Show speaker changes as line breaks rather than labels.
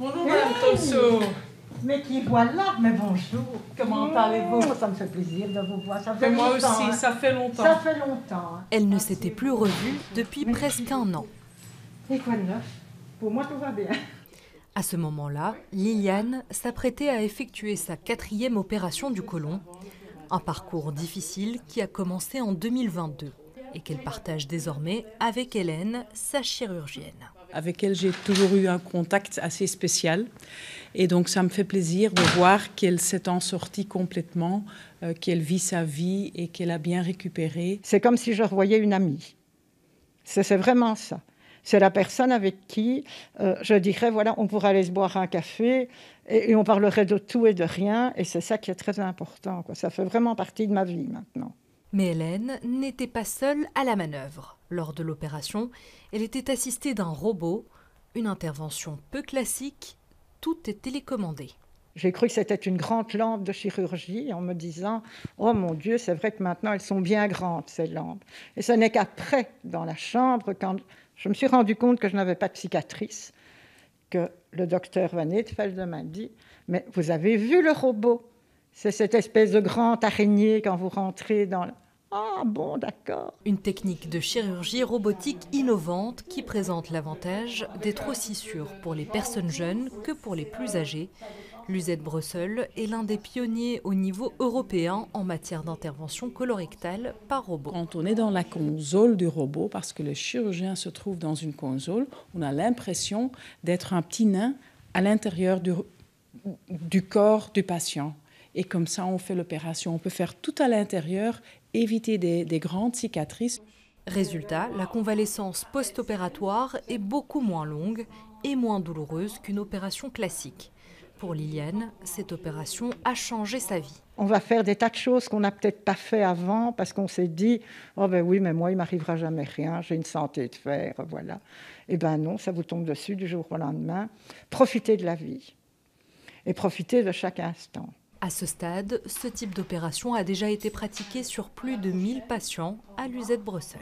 Bonjour Madame Tosso.
Mais qui voilà, mais bonjour.
Comment allez-vous?
Ça me fait plaisir de vous voir. Ça fait
Moi
longtemps,
aussi,
hein.
ça fait longtemps.
Ça fait longtemps. Hein.
Elle ne s'était plus revue depuis presque un an.
Et quoi de neuf? Pour moi, tout va bien.
À ce moment-là, Liliane s'apprêtait à effectuer sa 4e opération du côlon, un parcours difficile qui a commencé en 2022 et qu'elle partage désormais avec Hélène, sa chirurgienne.
Avec elle, j'ai toujours eu un contact assez spécial. Et donc, ça me fait plaisir de voir qu'elle s'est en sortie complètement, qu'elle vit sa vie et qu'elle a bien récupéré.
C'est comme si je revoyais une amie. C'est vraiment ça. C'est la personne avec qui je dirais, voilà, on pourrait aller se boire un café et on parlerait de tout et de rien. Et c'est ça qui est très important, quoi. Ça fait vraiment partie de ma vie maintenant.
Mais Hélène n'était pas seule à la manœuvre. Lors de l'opération, elle était assistée d'un robot, une intervention peu classique, tout est télécommandé.
J'ai cru que c'était une grande lampe de chirurgie en me disant « Oh mon Dieu, c'est vrai que maintenant elles sont bien grandes ces lampes ». Et ce n'est qu'après, dans la chambre, quand je me suis rendu compte que je n'avais pas de cicatrice, que le docteur Van Eetveld m'a dit « Mais vous avez vu le robot? C'est cette espèce de grande araignée quand vous rentrez dans... » Ah bon, d'accord.
Une technique de chirurgie robotique innovante qui présente l'avantage d'être aussi sûre pour les personnes jeunes que pour les plus âgées. L'UZ Brussels est l'un des pionniers au niveau européen en matière d'intervention colorectale par robot.
Quand on est dans la console du robot, parce que le chirurgien se trouve dans une console, on a l'impression d'être un petit nain à l'intérieur du corps du patient. Et comme ça, on fait l'opération. On peut faire tout à l'intérieur, éviter des grandes cicatrices.
Résultat, la convalescence post-opératoire est beaucoup moins longue et moins douloureuse qu'une opération classique. Pour Liliane, cette opération a changé sa vie.
On va faire des tas de choses qu'on n'a peut-être pas fait avant parce qu'on s'est dit « Oh ben oui, mais moi, il ne m'arrivera jamais rien, j'ai une santé de fer, voilà. » Eh ben non, ça vous tombe dessus du jour au lendemain. Profitez de la vie et profitez de chaque instant.
À ce stade, ce type d'opération a déjà été pratiqué sur plus de 1000 patients à l'UZ Brussels.